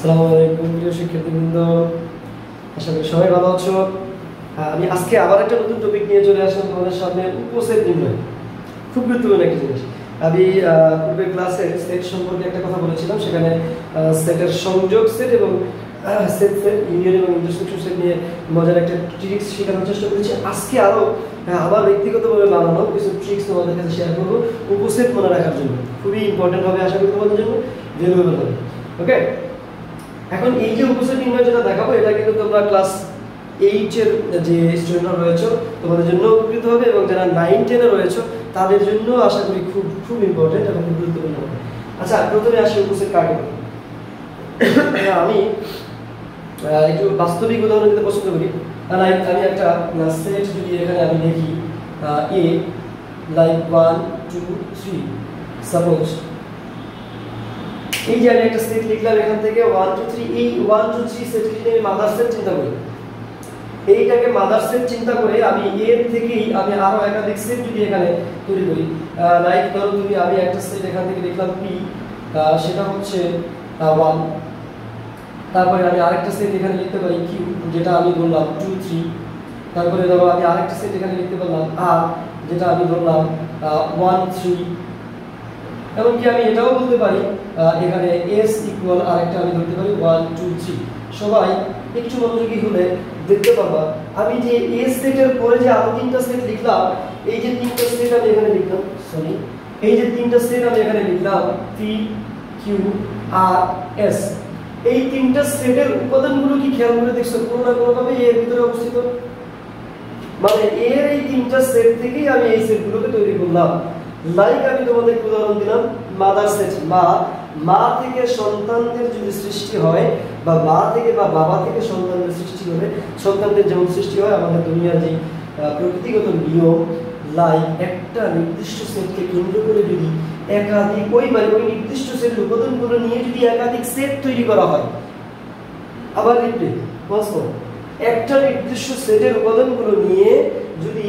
আসসালামু আলাইকুম প্রিয় শিক্ষার্থীবৃন্দ, আশা করি সবাই ভালো আছো। আমি আজকে আবার একটা নতুন টপিক নিয়ে চলে আসলাম তোমাদের সামনে, উপসেট নির্ণয়। খুব গুরুত্বপূর্ণ একটা জিনিস। আমি পূর্বের ক্লাসে সেট সম্পর্কে একটা কথা বলেছিলাম, সেখানে সেটের সংযোগ সেট এবং সেট ইউনিয়ন এবং ইন্টারসেকশন সেট নিয়ে মজার একটা ট্রিক্স শেখানোর চেষ্টা করেছি। আজকে আরও আমার ব্যক্তিগতভাবে বানানো কিছু ট্রিক্স তোমাদের কাছে শেয়ার করবো উপসেট মনে রাখার জন্য। খুবই ইম্পর্টেন্ট হবে, আশা করি তোমাদের জন্য ভ্যালুয়েবল হবে। ওকে, এখন এই যে উপসেট নির্ণয় যেটা দেখাবো, এটা কিন্তু তোমরা ক্লাস 8 এর যে স্টুডেন্টরা রয়েছে তোমাদের জন্য উপকৃত হবে, এবং যারা 9-10 এ রয়েছে তাদের জন্য আশা করি খুব খুব ইম্পর্টেন্ট এবং খুব গুরুত্বপূর্ণ হবে। আচ্ছা, প্রথমে আসি উপসেট কাকে বলে। আমি একটু বাস্তবিক উদাহরণ দিতে পছন্দ করি। আমি একটা সেট যদি এখানে আমি দেখি এ লাইক 1 2 3, সাপোজ এই যে আমি একটা সেট লিখলাম, এখান থেকে 1 2 3, এই 1 2 3 সেটকে যদি আমি মাদার সেট চিন্তা করি, এইটাকে মাদার সেট চিন্তা করে আমি এর থেকেই আমি আরো একাধিক সেট যদি এখানে তৈরি করি, লাইক ধরো তুমি আমি একটা সেট এখান থেকে লিখলাম পি, সেটা হচ্ছে 1, তারপরে আমি আরেকটা সেট এখানে লিখতে পারি কিউ, যেটা আমি বললাম 2 3, তারপরে ধরো আমি আরেকটা সেট এখানে লিখতে পারলাম আর, যেটা আমি বললাম 1 3, এমনকি আমি এটাও বলতে পারি এখানে এস ইকুয়াল আরেকটা আমি ধরতে পারি 1 2 3। সবাই একটু মনোযোগী হলে দেখতে পাবা আমি যে এস সেটের পরে যে আরো তিনটা সেট লিখলাম, এই যে তিনটা সেট আমি এখানে লিখলাম, সরি এই যে তিনটা সেট আমি এখানে লিখলাম পি কিউ আর এস, এই তিনটা সেটের উপাদানগুলো কি খেয়াল করে দেখছো কোনো না কোনো ভাবে এর ভিতরে অবস্থিত? মানে এর এই তিনটা সেট থেকেই আমি এই সেটগুলোকে তৈরি করলাম। লাইক আমি তোমাদের উদাহরণ দিলাম মাদার সেট, মা থেকে সন্তানদের যদি সৃষ্টি হয়, বা মা থেকে বা বাবা থেকে সন্তানদের সৃষ্টি হবে, সন্তানদের যেমন সৃষ্টি হয় আমাদের দুনিয়ার যে প্রকৃতিগত নিয়ম, লাইক একটা নির্দিষ্ট সেটকে কেন্দ্র করে যদি একাধিক ওই নির্দিষ্ট সেটের উপাদানগুলো নিয়ে যদি একাধিক সেট তৈরি করা হয়, আবার রিপিট একটা নির্দিষ্ট সেটের উপাদানগুলো নিয়ে যদি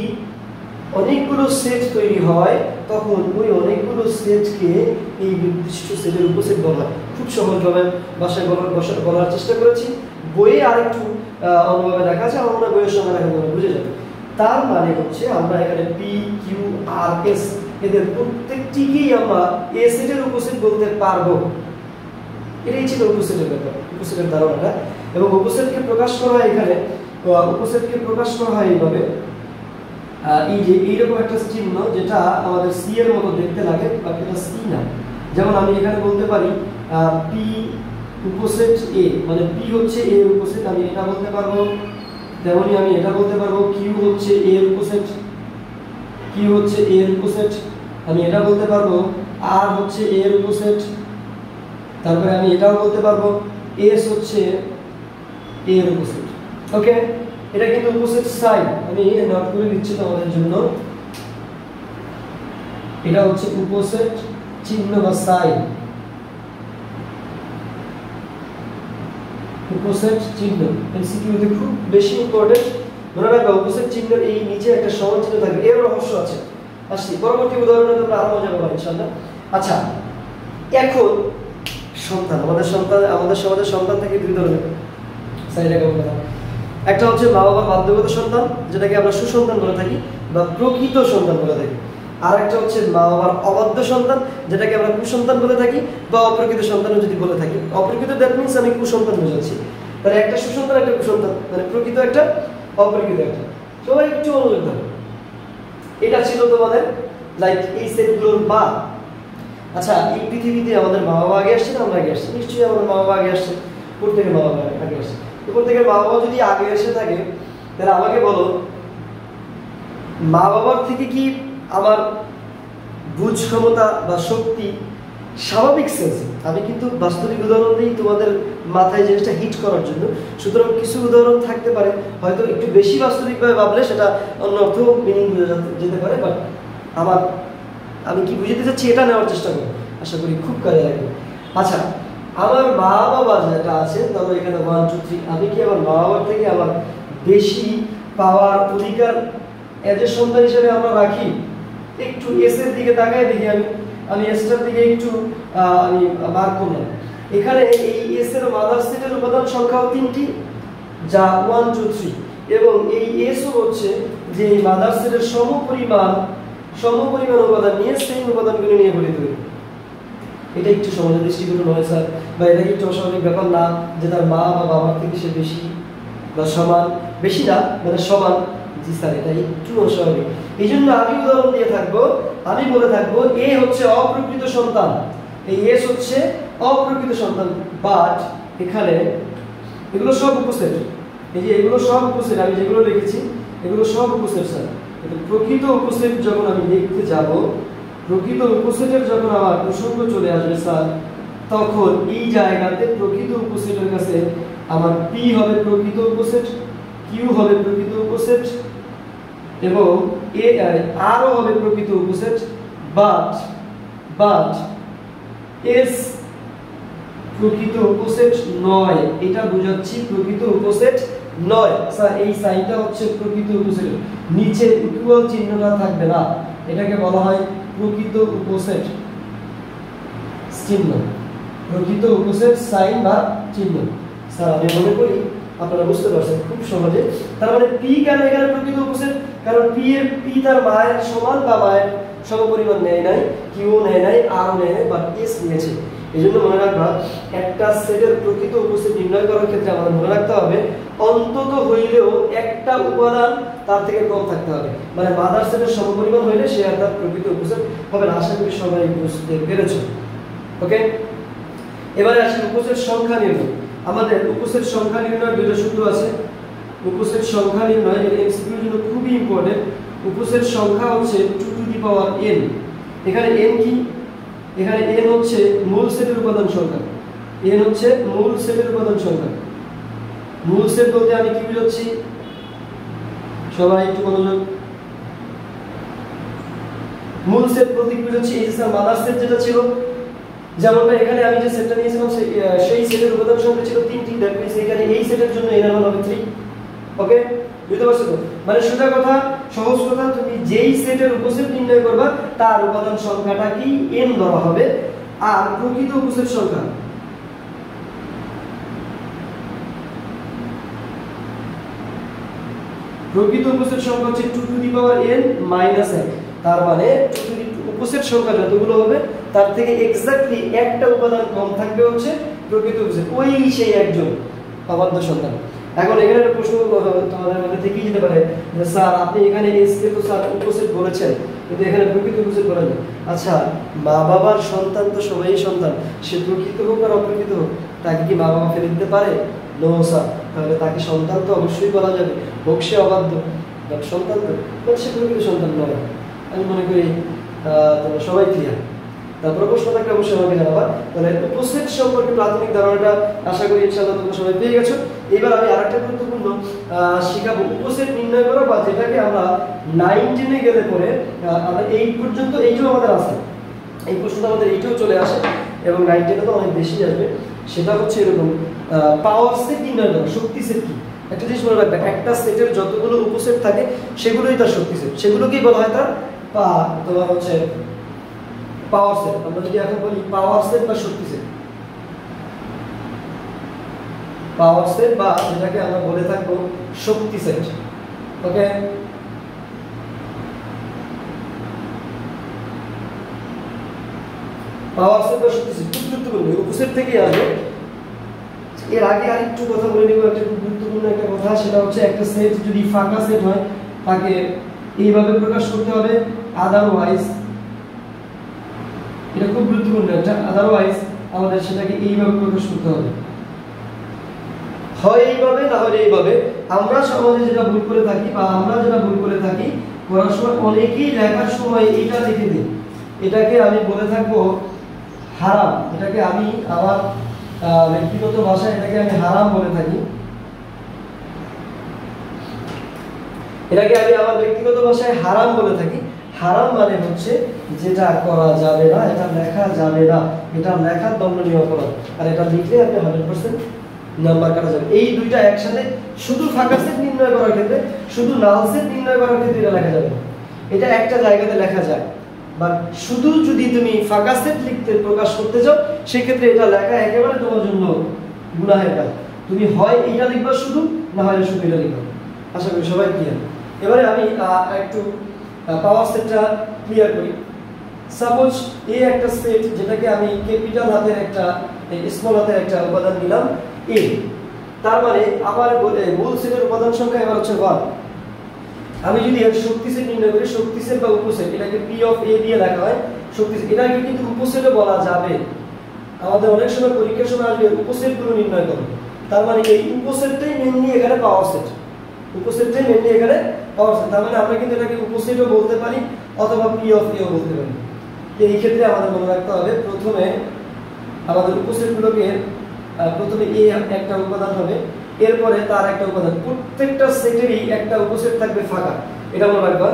অনেকগুলো সেট তৈরি হয়, তখন ওই অনেকগুলো সেটকে এই নির্দিষ্ট সেটের উপসেট বলা হয়। খুব সহজভাবে ভাষায় বলার চেষ্টা করেছি, বইয়ে আরেকটু অন্যভাবে দেখা আছে, আমরা বইয়ের সঙ্গে দেখা বুঝে যাবে। তার মানে হচ্ছে আমরা এখানে পি কিউ আর এস এদের প্রত্যেকটিকেই আমরা এ সেটের উপসেট বলতে পারবো। এটাই ছিল উপসেটের ব্যাপার, উপসেটের ধারণাটা। এবং উপসেটকে প্রকাশ করা হয় এখানে, উপসেটকে প্রকাশ করা হয় এইভাবে, এই যে এইরকম একটা চিহ্ন যেটা আমাদের সি এর মতো দেখতে লাগে, বাট এটা সি না। যেমন আমি এখানে বলতে পারি পি উপসেট এ, মানে পি হচ্ছে এ এর উপসেট, আমি এটা বলতে পারবো। তেমনি আমি এটা বলতে পারবো কিউ হচ্ছে এ এর উপসেট, কিউ হচ্ছে এ এর উপসেট, আমি এটা বলতে পারবো আর হচ্ছে এ এর উপসেট। তারপরে আমি এটাও বলতে পারবো এস হচ্ছে এ এর উপসেট। ওকে, এটা কিন্তু উপসেট সাইন, আমি নোট করে দিচ্ছি তোমাদের জন্য। এটা হচ্ছে উপসেট চিহ্ন বা সাইন, উপসেট চিহ্ন এমসিকিউতে খুব বেশি ইম্পর্টেন্ট। মনে রাখবে উপসেট চিহ্নের এই নিচে একটা সমান চিহ্ন থাকবে, এর রহস্য আছে। আসছি পরবর্তী উদাহরণে তোমরা আরো মজা পাবে ইনশাআল্লাহ। আচ্ছা, এখন সন্তান, আমাদের সমাজের সন্তান থেকে দুই ধরনের সাইডে কেমন কথা। একটা হচ্ছে মা বাবার বাধ্যগত সন্তান, যেটাকে আমরা সুসন্তান বলে থাকি বা প্রকৃত সন্তান বলে থাকি। আর একটা হচ্ছে মা বাবার অবাধ্য সন্তান, যেটাকে আমরা কুসন্তান বলে থাকি বা অপ্রকৃত সন্তানও যদি বলে থাকি। অপ্রকৃত দ্যাট মিনস আমি কুসন্তান বোঝাচ্ছি, তাহলে একটা সুসন্তান একটা কুসন্তান, মানে প্রকৃত একটা অপ্রকৃত একটা। সবাই একটু মনোযোগ দেবে। এটা ছিল তোমাদের লাইক এই সেটগুলোর মা। আচ্ছা, এই পৃথিবীতে আমাদের মা বাবা আগে আসছে না আমরা আগে আসছি? নিশ্চয়ই আমাদের মা বাবা আগে আসছে। প্রত্যেকের মা বাবা আগে আসছে। প্রত্যেকের মা বাবা যদি আগে এসে থাকে, তাহলে আমাকে বলো মা বাবার থেকে কি আমার বুঝ ক্ষমতা বা শক্তি স্বাভাবিক সেন্স? আমি কিন্তু বাস্তবিক উদাহরণ দিই তোমাদের মাথায় জিনিসটা হিট করার জন্য। সুতরাং কিছু উদাহরণ থাকতে পারে হয়তো একটু বেশি বাস্তবিকভাবে ভাবলে সেটা অন্য অর্থ মিনিং বোঝা যেতে পারে, বাট আমি কি বুঝতে চাচ্ছি এটা নেওয়ার চেষ্টা করব, আশা করি খুব কাজে লাগবে। আচ্ছা, আমার মা বাবা যেটা আছে, ধরো এখানে 1 2 3, আমি কি আমার মা বাবার থেকে আমার বেশি পাওয়ার অধিকার এজ এ সন্তান হিসেবে আমরা রাখি? একটু এস এর দিকে তাকায় দেখি, আমি এসটার দিকে একটু আমি মার্ক করলাম। এখানে এই এস এর মাদার সেটের উপাদান সংখ্যাও 3টি, যা 1 2 3, এবং এই এস হচ্ছে যে এই মাদার সেটের সমপরিমাণ উপাদান নিয়ে সেই উপাদানগুলো নিয়ে গঠিত। এটা একটু সমাজের দৃষ্টিকোণ নয় স্যার, বা এটা একটু অস্বাভাবিক ব্যাপার না যে তার মা বা বাবার থেকে সে বেশি বা সমান, বেশি না মানে সমান। জি স্যার, এটা একটু অস্বাভাবিক। এই জন্য আমি উদাহরণ দিয়ে থাকবো, আমি বলে থাকবো এ হচ্ছে অপ্রকৃত সন্তান, এই এস হচ্ছে অপ্রকৃত সন্তান, বাট এখানে এগুলো সব উপসেট, এই যে এগুলো সব উপসেট, আমি যেগুলো লিখেছি এগুলো সব উপসেট স্যার। প্রকৃত উপসেট যখন আমি দেখতে যাব, প্রকৃত উপসেটের যখন আমার প্রসঙ্গ চলে আসবে স্যার, তখন এই জায়গাতে প্রকৃত উপসেটের কাছে আমার পি হবে প্রকৃত উপসেট, কিউ হবে প্রকৃত উপসেট, এবং এ আরও হবে প্রকৃত উপসেট, বাট এস প্রকৃত উপসেট নয়। এটা বোঝাচ্ছি প্রকৃত উপসেট নয় স্যার। এই সাইনটা হচ্ছে প্রকৃত উপসেট, নিচে ইকুয়াল চিহ্নটা থাকবে না, এটাকে বলা হয় প্রকৃত উপসেট চিহ্ন, প্রকৃত উপসেট সাইন বা চিহ্ন। স্যার আমি মনে করি আপনারা বুঝতে পারছেন খুব সহজে। তার মানে পি কেন এখানে প্রকৃত উপসেট, কারণ পি তার মায়ের সমান বা মায়ের সমপরিমাণ নেয় নাই, কিউ নেয় নাই, আর নেয় নাই, বাট এস নিয়েছে। এই জন্য মনে রাখবা, একটা সেটের প্রকৃত উপসেট নির্ণয় করার ক্ষেত্রে আমাদের মনে রাখতে হবে অন্তত হইলেও একটা উপাদান তার থেকে কম থাকতে হবে, মানে মাদার সেটের সমপরিমাণ হইলে সে আর তার প্রকৃত উপসেট হবে না। আশা করি সবাই বুঝতে পেরেছ। ওকে, এবারে আসি উপসেট সংখ্যা নির্ণয়। আমাদের উপসেট সংখ্যা নির্ণয়ের দুটো সূত্র আছে। উপসেট সংখ্যা নির্ণয় এর এমসিকিউর জন্য খুবই ইম্পর্টেন্ট। উপসেট সংখ্যা হচ্ছে 2 টু দি পাওয়ার n। এখানে n কি, এখানে n হচ্ছে মূল সেটের উপাদান সংখ্যা, n হচ্ছে মূল সেটের উপাদান সংখ্যা। মূল সেট বলতে আমি কি বুঝাচ্ছি, সবাই একটু মনোযোগ। মূল সেট বলতে কি বুঝাচ্ছি, এই যে স্যার মাদার সেট যেটা ছিল, যেমনটা এখানে আমি যে সেটটা নিয়েছিলাম সেই সেটের উপাদান সংখ্যা ছিল 3টি, দ্যাট মিন্স এখানে এই সেটের জন্য n এর মান হবে 3। ওকে, বুঝতে পারছো তো? মানে সোজা কথা, সহজ কথা, তুমি যেই সেটের উপসেট নির্ণয় করবা তার উপাদান সংখ্যাটা কি n ধরা হবে। আর প্রকৃত উপসেট সংখ্যা, প্রকৃত উপসেট সংখ্যা হচ্ছে 2 two the power n minus 1। তার মানে উপসেট সংখ্যা যতগুলো হবে তার থেকে এক্স্যাক্টলি একটা উপাদান কম থাকবে হচ্ছে প্রকৃত উপসেট, ওই সেই একজন অবাধ্য সন্তান। এখন এখানে একটা প্রশ্ন তোমাদের মধ্যে থেকেই যেতে পারে যে স্যার আপনি এখানে এস কে তো স্যার উপসেট বলেছেন, কিন্তু এখানে প্রকৃত উপসেট বলেন না। আচ্ছা, মা বাবার সন্তান তো সবাই সন্তান, সে প্রকৃত হোক আর অপ্রকৃত হোক, তাকে কি মা বাবা ফেলে দিতে পারে? No sir. তাহলে তাকে সন্তান তো অবশ্যই বলা যাবে, হোক সে অবাধ্য, বাট সন্তান তো সে প্রকৃত সন্তান নয়। আমি মনে করি তোমরা সবাই ক্লিয়ার। তারপরে প্রশ্ন থাকলে অবশ্যই আমাকে জানাবা। তাহলে উপসেট সম্পর্কে প্রাথমিক ধারণাটা আশা করি ইনশাআল্লাহ তোমরা সবাই পেয়ে গেছো। এবার আমি আরেকটা গুরুত্বপূর্ণ শিখাবো, উপসেট নির্ণয় করা, বা যেটাকে আমরা 9 গেলে পরে আমরা 8 পর্যন্ত এইটাও আমাদের আছে, এই প্রশ্নটা আমাদের এইটাও চলে আসে এবং 9 তো অনেক বেশি আসবে। সেটা হচ্ছে এরকম, পাওয়ার সেট নির্ণয় করা, শক্তি সেট কি। একটা জিনিস মনে রাখবে, একটা সেটের যতগুলো উপসেট থাকে সেগুলোই তার শক্তি সেট, সেগুলোকেই বলা হয় তার তোমার হচ্ছে পাওয়ার সেট। আমরা যদি এখন বলি পাওয়ার সেট বা শক্তি সেট, পাওয়ার সেট বা যেটাকে আমরা বলে থাকবো শক্তি সেট। ওকে, পাওয়ার সেট বা শক্তি সেট খুব গুরুত্বপূর্ণ, উপসেট থেকেই আসবে। এর আগে আরেকটু কথা বলে নিব, একটা খুব গুরুত্বপূর্ণ একটা কথা, সেটা হচ্ছে একটা সেট যদি ফাঁকা সেট হয় তাকে এইভাবে প্রকাশ করতে হবে, আদারওয়াইজ, এটা খুব গুরুত্বপূর্ণ একটা, আদারওয়াইজ আমাদের সেটাকে এইভাবে প্রকাশ করতে হবে, হয় এইভাবে না হয় এইভাবে। আমরা সমাজে যেটা ভুল করে থাকি, বা আমরা যেটা ভুল করে থাকি পড়ার সময়, অনেকেই লেখার সময় এটা লিখে দিই, এটাকে আমি বলে থাকবো হারাম, এটাকে আমি আমার ব্যক্তিগত ভাষায় এটাকে আমি হারাম বলে থাকি, এটাকে আমি আমার ব্যক্তিগত ভাষায় হারাম বলে থাকি। হারাম মানে হচ্ছে যেটা করা যাবে না, এটা লেখা যাবে না, এটা লেখার দণ্ডনীয় অপরাধ, আর এটা লিখলে আপনি 100% নাম্বার কাটা যাবে। এই দুইটা একসাথে শুধু ফাঁকা সেট নির্ণয় করার ক্ষেত্রে, শুধু নাল সেট নির্ণয় করার ক্ষেত্রে এটা লেখা যাবে না, এটা একটা জায়গাতে লেখা যায়। বাট শুধু যদি তুমি ফাঁকা সেট লিখতে প্রকাশ করতে চাও সেক্ষেত্রে এটা লেখা একেবারে তোমার জন্য গুনাহের কাজ। তুমি হয় এটা লিখবা শুধু, না হয় শুধু এটা লিখবা। আশা করি সবাই ক্লিয়ার। এবারে আমি একটু পাওয়ার সেটটা ক্লিয়ার করি। সাপোজ এই একটা সেট যেটাকে আমি ক্যাপিটাল হাতের একটা স্মল হাতের একটা উপাদান নিলাম এ, তার মানে আমার মূল সেটের উপাদান সংখ্যা এবার হচ্ছে 1। আমি যদি এর শক্তি সেট নির্ণয় করি, শক্তি সেট বা উপসেট এটাকে পি অফ এ দিয়ে লেখা হয়। শক্তি সেট এটাকে কিন্তু উপসেটও বলা যাবে। আমাদের অনেক সময় পরীক্ষার সময় আসবে উপসেটগুলো নির্ণয় করো, তার মানে এই উপসেটটাই মেইনলি এখানে পাওয়ার সেট, উপসেটটাই মেইনলি এখানে পাওয়ার সেট। তার মানে আমরা কিন্তু এটাকে উপসেটও বলতে পারি অথবা পি অফ এও বলতে পারি। এই ক্ষেত্রে আমাদের মনে রাখতে হবে প্রথমে আমাদের উপসেটগুলোকে প্রথমে এ একটা উপাদান হবে, এরপরে তার একটা উপাদান, প্রত্যেকটা সেটেরই একটা উপসেট থাকবে ফাঁকা। এটা মনে রাখবা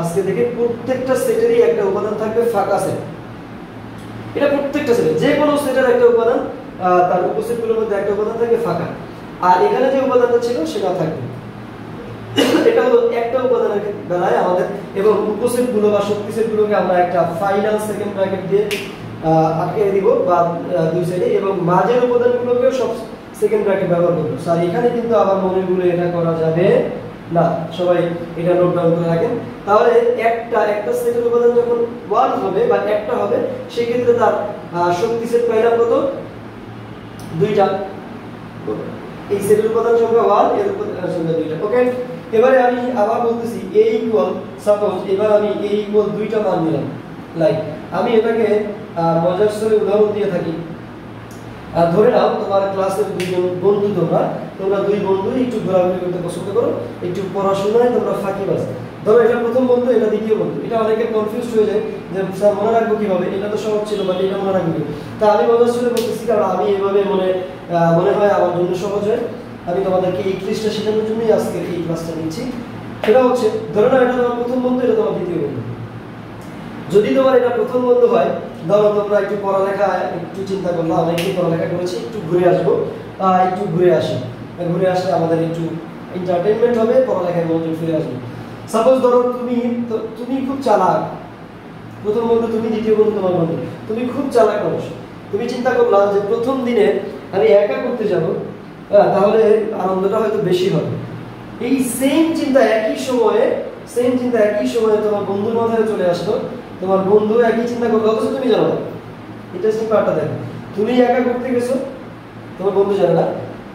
আজকে থেকে, প্রত্যেকটা সেটেরই একটা উপাদান থাকবে ফাঁকা সেট। এটা প্রত্যেকটা সেটের যে কোনো সেটের একটা উপাদান, তার উপসেটগুলোর মধ্যে একটা উপাদান থাকবে ফাঁকা, আর এখানে যে উপাদানটা ছিল সেটা থাকবে। এটা হলো একটা উপাদানের বেলায় আমাদের, এবং উপসেটগুলো বা শক্তি সেটগুলোকে আমরা একটা ফাইনাল সেকেন্ড ব্র্যাকেট দিয়ে আটকে দিব বা দুই সাইডে, এবং মাঝের উপাদানগুলোকেও সব সেকেন্ড ব্র্যাকেট ব্যবহার করব। স্যার এখানে কিন্তু আবার মনে করে এটা করা যাবে না, সবাই এটা নোট ডাউন করে রাখেন। তাহলে একটা সেটের উপাদান যখন 1 হবে বা একটা হবে, সেই ক্ষেত্রে তার শক্তি সেট পাইলাম কত? 2টা। এই সেটের উপাদান সংখ্যা 1, এর উপাদান সংখ্যা 2টা। ওকে, এবারে আমি আবার বলতেছি a ইকুয়াল, সাপোজ এবার আমি a ইকুয়াল 2টা মান নিলাম। লাইক আমি এটাকে মজার সরে উদাহরণ দিয়ে থাকি। ধরে নাও তোমার ক্লাসের দুইজন বন্ধু, তোমরা দুই বন্ধু একটু ঘোরাঘুরি করতে পছন্দ করো, একটু পড়াশোনায় তোমরা ফাঁকিবাজ। ধরো এটা প্রথম বন্ধু, এটা দ্বিতীয় বন্ধু। এটা অনেকে কনফিউজ হয়ে যায় যে স্যার মনে রাখবো কিভাবে, এটা তো সহজ ছিল বাট এটা মনে রাখবো। তা আমি মজার সরে বলতেছি, কারণ আমি এভাবে মনে হয় আমার জন্য সহজ হয়। আমি তোমাদেরকে এই ক্লাসটা শেখানোর জন্যই আজকে এই ক্লাসটা নিচ্ছি। সেটা হচ্ছে, ধরো না এটা তোমার প্রথম বন্ধু, এটা তোমার দ্বিতীয় বন্ধু। যদি তোমার এটা প্রথম বন্ধু হয়, ধরো তোমরা একটু পড়ালেখা একটু চিন্তা করলো, আমরা একটু পড়ালেখা করেছি, একটু ঘুরে আসবো, একটু ঘুরে আসি, ঘুরে আসলে আমাদের একটু এন্টারটেইনমেন্ট হবে, পড়ালেখায় মনোযোগ ফিরে আসবে। সাপোজ ধরো তুমি খুব চালাক, প্রথম বন্ধু তুমি, দ্বিতীয় বন্ধু তোমার বন্ধু, তুমি খুব চালাক মানুষ। তুমি চিন্তা করলাম যে প্রথম দিনে আমি একা করতে যাব, তাহলে আনন্দটা হয়তো বেশি হবে। এই সেম চিন্তা একই সময়ে তোমার বন্ধুর মাথায় চলে আসলো, তোমার বন্ধু একই চিন্তা করলো, অথচ তুমি জানো না। ইন্টারেস্টিং পার্টটা দেখো, তুমি একা করতে গেছো, তোমার বন্ধু জানে না,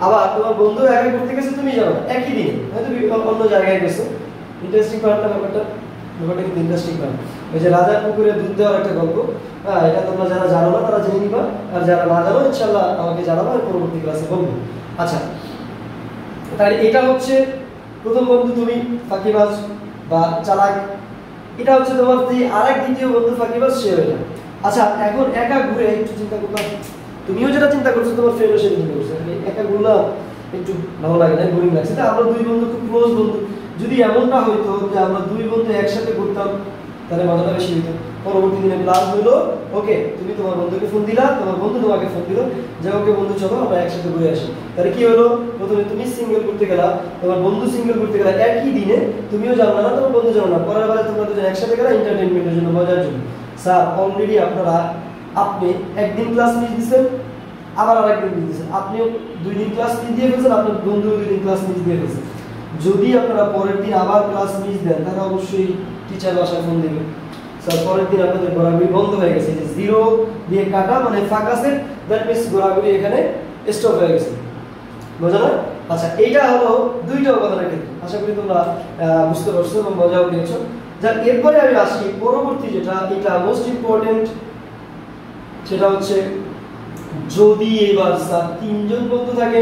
আবার তোমার বন্ধু একা করতে গেছে, তুমি জানো না, একই দিনে হয়তো অন্য জায়গায় গেছো। ইন্টারেস্টিং পার্টটা ব্যাপারটা কিন্তু ইন্টারেস্টিং পার্ট। ওই যে রাজার পুকুরে দুধ দেওয়ার একটা গল্প, এটা তোমরা যারা জানো না তারা জেনে নিবা, আর যারা না জানো ইনশাআল্লাহ আমাকে জানাবো, পরবর্তী ক্লাসে বলবো। আচ্ছা, তাহলে এটা হচ্ছে প্রথম বন্ধু তুমি ফাঁকিবাজ বা চালাক, এটা হচ্ছে তোমার যে আরেক দ্বিতীয় বন্ধু ফাঁকিবাজ, সে হয়ে যায়। আচ্ছা, এখন একা ঘুরে একটু চিন্তা করবা, তুমিও যেটা চিন্তা করছো তোমার ফ্রেন্ডও সেটা চিন্তা করছে, একা ঘুরলাম একটু ভালো লাগে না, বোরিং লাগছে। আমরা দুই বন্ধু খুব ক্লোজ বন্ধু, যদি এমনটা হইতো যে আমরা দুই বন্ধু একসাথে ঘুরতাম, তাহলে মজাটা বেশি হইতো। পরবর্তী দিনে ক্লাস হইলো, ওকে তুমি তোমার বন্ধুকে ফোন দিলা, তোমার বন্ধু তোমাকে ফোন দিল যে ওকে বন্ধু চলো আমরা একসাথে ঘুরে আসি। তাহলে কি হলো, প্রথমে তুমি সিঙ্গেল ঘুরতে গেলা, তোমার বন্ধু সিঙ্গেল ঘুরতে গেলা, একই দিনে তুমিও জানো না, তোমার বন্ধু জানো না, পরের বেলা তোমরা দুজন একসাথে গেলা এন্টারটেইনমেন্টের জন্য, মজার জন্য। স্যার অলরেডি আপনি একদিন ক্লাস মিস দিচ্ছেন, আবার আরেকদিন মিস দিচ্ছেন, আপনিও 2 দিন ক্লাস মিস দিয়ে ফেলছেন, আপনার বন্ধুও 2 দিন ক্লাস মিস দিয়ে ফেলছেন। যদি আপনারা পরের দিন আবার ক্লাস মিস দেন, তাহলে অবশ্যই টিচার বাসায় ফোন দেবে, স্যার পরের দিন আপনাদের ঘোরাঘুরি বন্ধ হয়ে গেছে। যে 0 দিয়ে কাটা মানে ফাঁকা সেট, দ্যাট মিন্স ঘোরাঘুরি এখানে স্টপ হয়ে গেছে, বোঝা না? আচ্ছা, এইটা হলো 2টা উপাদানের ক্ষেত্রে। আশা করি তোমরা বুঝতে পারছো এবং মজাও পেয়েছো। যাক, এরপরে আমি আসি পরবর্তী যেটা, এটা মোস্ট ইম্পর্টেন্ট, সেটা হচ্ছে যদি এবার স্যার 3 জন বন্ধু থাকে,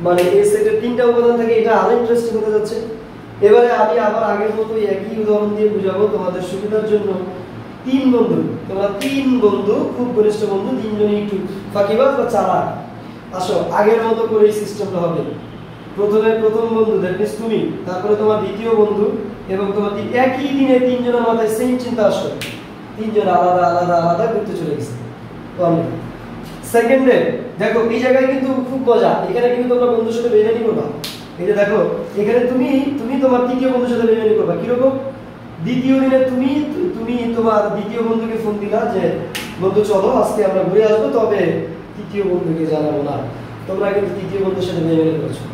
মানে এই সেটের 3টা উপাদান থাকে, এটা আরো ইন্টারেস্টিং হতে যাচ্ছে। এবারে আমি আবার আগের মতো একই উদাহরণ দিয়ে বুঝাবো তোমাদের সুবিধার জন্য। 3 বন্ধু, তোমরা 3 বন্ধু খুব ঘনিষ্ঠ বন্ধু, 3 জনই একটু ফাঁকিবাজ বা চালাক। আসো আগের মতো করে এই সিস্টেমটা হবে। প্রথমে প্রথম বন্ধু দ্যাট মিন্স তুমি, তারপরে তোমার দ্বিতীয় বন্ধু, এবং তোমার একই দিনে 3 জনের মাথায় সেম চিন্তা আসলো, 3 জন আলাদা আলাদা আলাদা ঘুরতে চলে গেছে। সেকেন্ডে দেখো এই জায়গায় কিন্তু খুব মজা, এখানে কিন্তু তোমরা বন্ধুর সাথে বেইমানি করবা। এই যে দেখো এখানে তুমি তোমার তৃতীয় বন্ধুর সাথে বেইমানি করবা, কিরকম দ্বিতীয় দিনে তুমি তুমি তোমার দ্বিতীয় বন্ধুকে ফোন দিলা যে বন্ধু চলো আজকে আমরা ঘুরে আসবো, তবে তৃতীয় বন্ধুকে জানাবো না। তোমরা কিন্তু তৃতীয় বন্ধুর সাথে মেনে করেছো।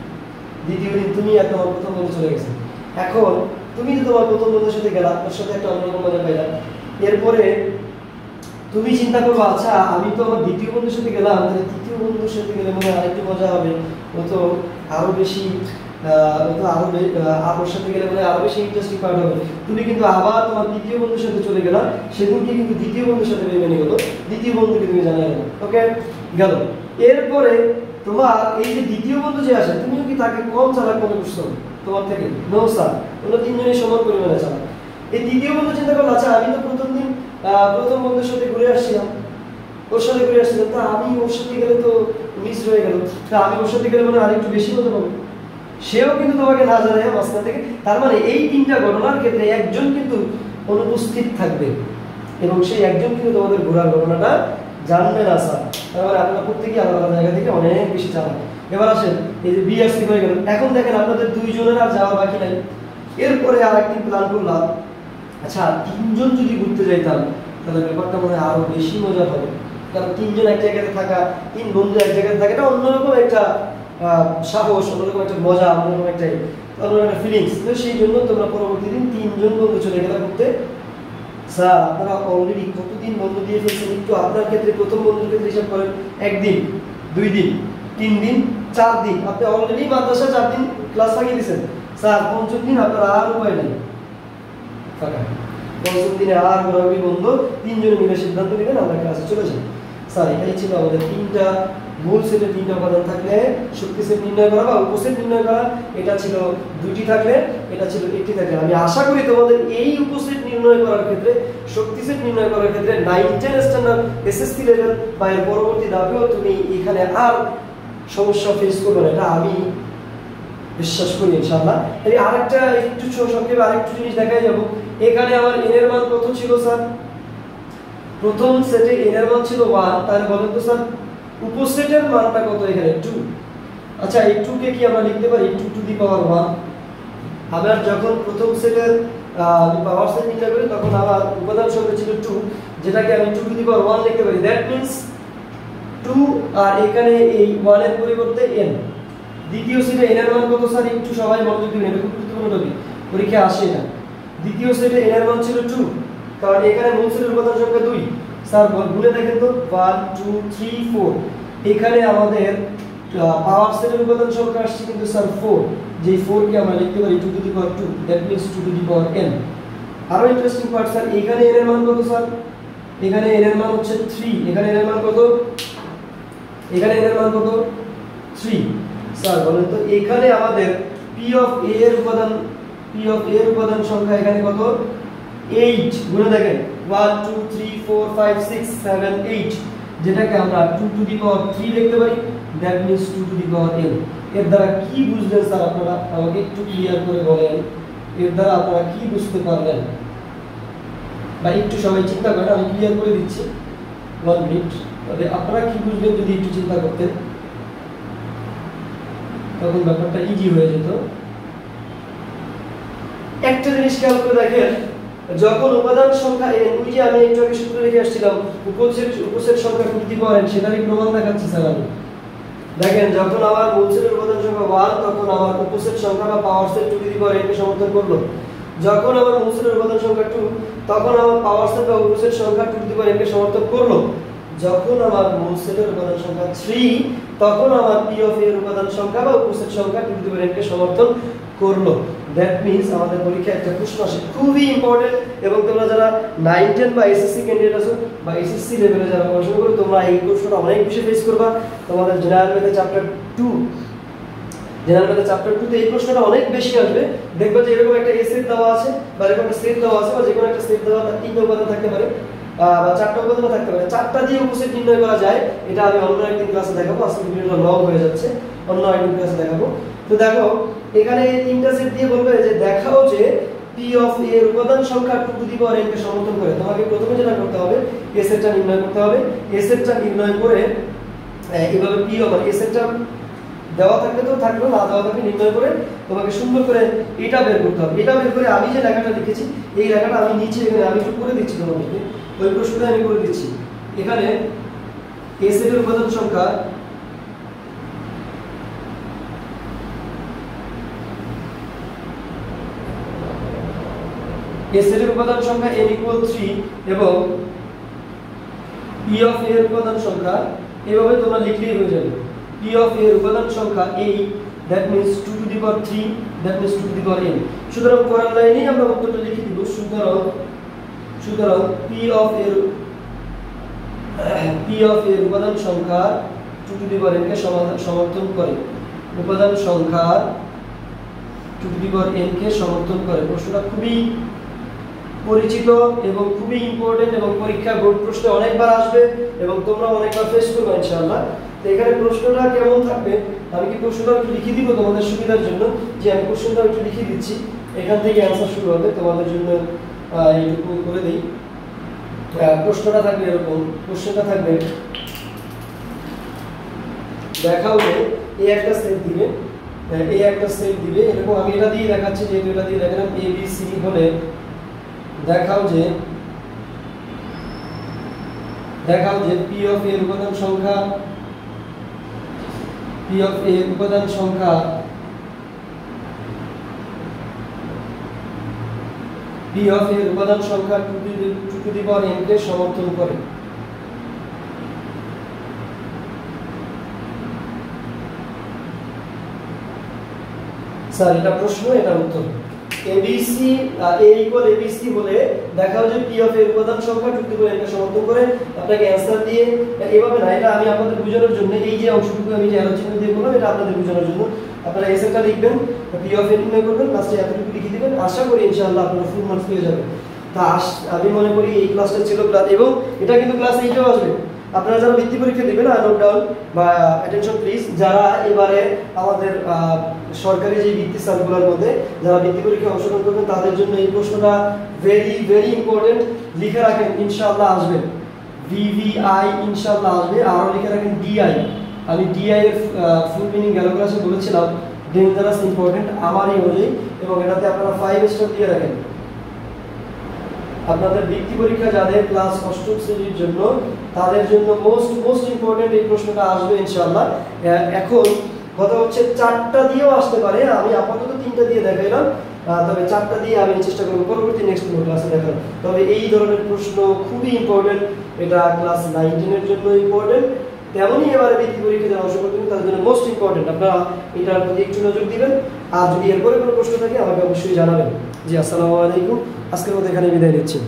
দ্বিতীয় দিন তুমি আর তোমার প্রথম বন্ধু চলে গেছে। এখন তুমি তো তোমার প্রথম বন্ধুর সাথে গেলা, ওর সাথে একটা অন্যরকম মজা পাইলা। এরপরে তুমি চিন্তা করবো আচ্ছা আমি তো আমার দ্বিতীয় বন্ধুর সাথে গেলাম, তাহলে তৃতীয় বন্ধুর সাথে গেলে মনে হয় আরেকটু মজা হবে, ও তো আরো বেশি ওর সাথে গেলে মনে হয় আরো বেশি ইন্টারেস্টিং পার্ট হবে। তুমি কিন্তু আবার তোমার তৃতীয় বন্ধুর সাথে চলে গেলা, সেদিনকে কিন্তু দ্বিতীয় বন্ধুর সাথে মেনে গেলো, দ্বিতীয় বন্ধুকে তুমি জানাই গেলো। ওকে গেল। এরপরে তোমার এই যে দ্বিতীয় বন্ধু যে আসে, তুমিও কি তাকে কম চালাক মনে করছো তোমার থেকে? নো স্যার, তোমরা তিনজনই সমান পরিমাণে চালাক। এই দ্বিতীয় বন্ধু চিন্তা করলো আচ্ছা আমি তো প্রথম বন্ধুর সাথে ঘুরে আসছিলাম, ওর সাথে ঘুরে আসছিলাম, তা আমি ওর সাথে গেলে তো মিস হয়ে গেল, তা আমি ওর সাথে গেলে মানে আরেকটু বেশি মজা পাবো। সেও কিন্তু তোমাকে না জানায় মাঝখান থেকে। তার মানে এই তিনটা ঘটনার ক্ষেত্রে একজন কিন্তু অনুপস্থিত থাকবে এবং সেই একজন কিন্তু তোমাদের ঘোরার ঘটনাটা জানবে না স্যার। তার মানে আপনারা প্রত্যেকেই আলাদা আলাদা জায়গা থেকে অনেক বেশি জানেন। এবার আসেন এই যে বিআরসি হয়ে গেল, এখন দেখেন আপনাদের দুইজনের আর যাওয়ার বাকি নাই। এরপরে আর একদিন প্ল্যান করলাম আচ্ছা তিনজন যদি ঘুরতে যাইতাম তাহলে ব্যাপারটা মনে হয় আরো বেশি মজা হবে, কারণ তিনজন এক জায়গাতে থাকা, তিন বন্ধু এক জায়গাতে থাকা, এটা অন্যরকম একটা সাহস, অন্যরকম একটা মজা, অন্যরকম একটা ফিলিংস। তো সেই জন্য তোমরা পরবর্তী দিন তিনজন বন্ধু চলে গেলে ঘুরতে। স্যার আপনারা অলরেডি কতদিন বন্ধু দিয়ে ফেলছেন, একটু আপনার ক্ষেত্রে প্রথম বন্ধুর ক্ষেত্রে হিসাব করেন। একদিন, 2 দিন, 3 দিন, 4 দিন, আপনি অলরেডি মাদ্রাসা 4 দিন ক্লাস লাগিয়ে দিয়েছেন। স্যার পঞ্চম দিন আপনার আর উপায় নেই, পঞ্চম দিনে আর ঘোরাঘুরি বন্ধ, তিনজনে মিলে সিদ্ধান্ত নেবেন আমরা ক্লাসে চলে যাই। স্যার এটাই ছিল আমাদের তিনটা মূল সেটের তিনটা উপাদান থাকলে শক্তি সেট নির্ণয় করা বা উপসেট নির্ণয় করা। এটা ছিল 2টি থাকলে, এটা ছিল 1টি থাকলে। আমি আশা করি তোমাদের এই উপসেট নির্ণয় করার ক্ষেত্রে, শক্তি সেট নির্ণয় করার ক্ষেত্রে 9-10 স্ট্যান্ডার্ড এসএসসি লেভেল বা এর পরবর্তী ধাপেও তুমি এখানে আর সমস্যা ফেস করবে না, এটা আমি বিশ্বাস করি ইনশাআল্লাহ। এই আরেকটা একটু সংক্ষেপে আরেকটু জিনিস দেখাই যাব। এখানে আমার n এর মান কত ছিল স্যার? প্রথম সেটে n এর মান ছিল 1, তাহলে বলেন তো স্যার উপসেটের মানটা কত এখানে? 2। আচ্ছা এই 2 কে কি আমরা লিখতে পারি 2 টু দি পাওয়ার 1? আবার যখন প্রথম সেটের পাওয়ার সেট নির্ণয় করি তখন আমার উপাদান সংখ্যা ছিল 2, যেটাকে আমি 2 টু দি পাওয়ার 1 লিখতে পারি। দ্যাট মিন্স 2 আর এখানে এই 1 এর পরিবর্তে n। দ্বিতীয় সেটে n এর মান কত স্যার? একটু সবাই মনোযোগ দিবেন, এটা খুব গুরুত্বপূর্ণ টপিক, পরীক্ষা আসে না। দ্বিতীয় সেটে n এর মান ছিল 2, কারণ এখানে মূল সেটের উপাদান সংখ্যা 2। স্যার গুণে দেখেন তো 1 2 3 4, এখানে আমাদের পাওয়ার সেটের উপাদান সংখ্যা আসছে কিন্তু স্যার 4, যেই 4 কে আমরা লিখতে পারি 2 two the power 2, that means 2 two the power n। আরো ইন্টারেস্টিং পার্ট স্যার, এখানে n এর মান কত স্যার? এখানে n এর মান হচ্ছে 3, এখানে n এর মান কত? এখানে n এর মান কত? 3। স্যার বলেন তো এখানে আমাদের p অফ a এর উপাদান সংখ্যা এখানে কত? 8। গুণে দেখেন 1 2 3 4 5 6 7 8, যেটাকে আমরা 2 টু দি পাওয়ার 3 লিখতে পারি। That means 2 two the power n। এর দ্বারা কি বুঝলেন স্যার আপনারা আমাকে একটু ক্লিয়ার করে বলেন, এর দ্বারা আপনারা কি বুঝতে পারলেন? বা একটু সবাই চিন্তা করেন, আমি ক্লিয়ার করে দিচ্ছি 1 মিনিট। তবে আপনারা কি বুঝলেন যদি একটু চিন্তা করতেন, তখন ব্যাপারটা ইজি হয়ে যেত। একটা জিনিস খেয়াল করে দেখেন, যখন উপাদান সংখ্যা n, ওই যে আমি একটু আগে সূত্র লিখে আসছিলাম উপসেট সংখ্যা টু দি পাওয়ার n, সেটারই প্রমাণ দেখাচ্ছি স্যার আমি। দেখেন যখন আমার মূল সেটের উপাদান সংখ্যা 1, তখন আমার উপসেট সংখ্যা বা power set two the power n কে সমর্থন করলো। যখন আমার মূল সেটের উপাদান সংখ্যা 2, তখন আমার পাওয়ার সেট বা উপসেট সংখ্যা টু দি পাওয়ার n কে সমর্থন করলো। যখন আমার মূল সেটের উপাদান সংখ্যা 3, তখন আমার p অফ a এর উপাদান সংখ্যা বা উপসেট সংখ্যা টু দি পাওয়ার n কে সমর্থন করলো। দ্যাট মিন্স আমাদের পরীক্ষায় একটা প্রশ্ন আসে খুবই ইম্পর্টেন্ট, এবং তোমরা যারা 9 10 বা এসএসসি ক্যান্ডিডেট আছো বা এসএসসি লেভেলে যারা পড়াশোনা করো, তোমরা এই প্রশ্নটা অনেক বেশি ফেস করবা। তোমাদের জেনারেল ম্যাথে চ্যাপ্টার 2, এই প্রশ্নটা অনেক বেশি আসবে। দেখবে যে এরকম একটা এ সেট দেওয়া আছে বা এরকম একটা সেট দেওয়া আছে, বা যে কোনো একটা সেট দেওয়া, তার 3টা উপাদান থাকতে পারে বা 4টা উপাদান থাকতে পারে। 4টা দিয়ে উপসেট নির্ণয় করা যায়, এটা আমি অন্য একদিন ক্লাসে দেখাবো। আজকে ভিডিওটা লং হয়ে যাচ্ছে, অন্য একদিন ক্লাসে দেখাবো। তো দেখো এখানে 3টা সেট দিয়ে বলবে যে দেখাও যে p অফ a এর উপাদান সংখ্যা two to the power n কে সমর্থন করে। তোমাকে প্রথমে যেটা করতে হবে a সেটটা নির্ণয় করতে হবে। a সেটটা নির্ণয় করে এভাবে p অফ a সেটটা দেওয়া থাকলে তো থাকলো, না দেওয়া থাকলে নির্ণয় করে তোমাকে সুন্দর করে এটা বের করতে হবে। এটা বের করে আমি যে লেখাটা লিখেছি এই লেখাটা আমি নিচে এখানে আমি একটু করে দিচ্ছি তোমাদেরকে, ওই প্রশ্নটা আমি করে দিচ্ছি। এখানে এ সেটের উপাদান সংখ্যা এ সেটের উপাদান সংখ্যা n = 3 এবং p অফ a এর উপাদান সংখ্যা এভাবে তোমরা লিখলেই হয়ে যাবে। p অফ a এর উপাদান সংখ্যা 8, that means 2 to the power 3, that means 2 to the power n। সুতরাং পরের লাইনেই আমরা উত্তরটা লিখে দিব। সুতরাং p অফ a এর উপাদান সংখ্যা 2 to the power n কে সমর্থন করে। উপাদান সংখ্যা 2 to the power n কে সমর্থন করে। প্রশ্নটা খুবই পরিচিত এবং খুবই ইম্পর্টেন্ট এবং পরীক্ষা বোর্ড প্রশ্নে অনেকবার আসবে এবং তোমরা অনেকবার ফেস করবে ইনশাআল্লাহ। তো এখানে প্রশ্নটা কেমন থাকবে, আমি কি প্রশ্নটা একটু লিখে দিব তোমাদের সুবিধার জন্য, যে আমি প্রশ্নটা একটু লিখে দিচ্ছি, এখান থেকে অ্যান্সার শুরু হবে তোমাদের জন্য। এইটুকু করে দিই। প্রশ্নটা থাকবে এরকম, প্রশ্নটা থাকবে দেখাও যে এই একটা সেট দিবে, এই একটা সেট দিবে এরকম, আমি এটা দিয়ে দেখাচ্ছি, যেহেতু এটা দিয়ে দেখালাম a b c হলে দেখাও যে p অফ a এর উপাদান সংখ্যা p অফ a এর উপাদান সংখ্যা p অফ a এর উপাদান সংখ্যা 2 to the power n কে সমর্থন করে। স্যার এটা প্রশ্ন, এটা উত্তর। ABC A = ABC হলে দেখাও যে p অফ a এর উপাদান সংখ্যা 2 to the power n কে সমর্থন করে। আপনাকে অ্যানসার দিয়ে এভাবে না, এটা আমি আপনাদের বোঝানোর জন্য এই যে অংশটুকু আমি যে আলোচনা দিয়ে বললাম এটা আপনাদের বোঝানোর জন্য। আপনারা এসএটা লিখবেন, p অফ a নির্ণয় করবেন, লাস্টে এতটুকু লিখে দিবেন, আশা করি ইনশাআল্লাহ আপনারা ফুল মার্কস পেয়ে যাবেন। তা আমি মনে করি এই ক্লাসটা ছিল ক্লাস, এবং এটা কিন্তু ক্লাস 8এও আসবে। আপনারা যারা বৃত্তি পরীক্ষা দিবেন, নোট ডাউন বা অ্যাটেনশন প্লিজ, যারা এবারে আমাদের সরকারি যে বৃত্তি সার্কুলার মধ্যে যারা বৃত্তি পরীক্ষায় অংশগ্রহণ করবেন তাদের জন্য এই প্রশ্নটা ভেরি ভেরি ইম্পর্টেন্ট। লিখে রাখেন ইনশাআল্লাহ আসবে, VVI ইনশাআল্লাহ আসবে। আরও লিখে রাখেন DI, আমি DI এর ফুল মিনিং গেল ক্লাসে বলেছিলাম, ডেঞ্জারাস ইম্পর্টেন্ট আমারই অনুযায়ী, এবং এটাতে আপনারা 5 স্টার দিয়ে রাখেন। আপনাদের বৃত্তি পরীক্ষা যাদের ক্লাস 8ম শ্রেণীর জন্য তাদের জন্য মোস্ট ইম্পর্টেন্ট এই প্রশ্নটা আসবে ইনশাআল্লাহ। এখন কথা হচ্ছে 4টা দিয়েও আসতে পারে, আমি আপাতত 3টা দিয়ে দেখাইলাম, তবে 4টা দিয়ে আমি চেষ্টা করব পরবর্তী নেক্সট ক্লাসে দেখার। তবে এই ধরনের প্রশ্ন খুবই ইম্পর্টেন্ট, এটা ক্লাস 9-10 এর জন্য ইম্পর্টেন্ট, তেমনই এবারে বৃত্তি পরীক্ষা যারা অংশগ্রহণ করবেন তাদের জন্য মোস্ট ইম্পর্টেন্ট। আপনারা এটার প্রতি একটু নজর দিবেন, আর যদি এরপরে কোনো প্রশ্ন থাকে আমাকে অবশ্যই জানাবেন। জি আসসালামু আলাইকুম, আজকের মতো এখানে বিদায় নিচ্ছি।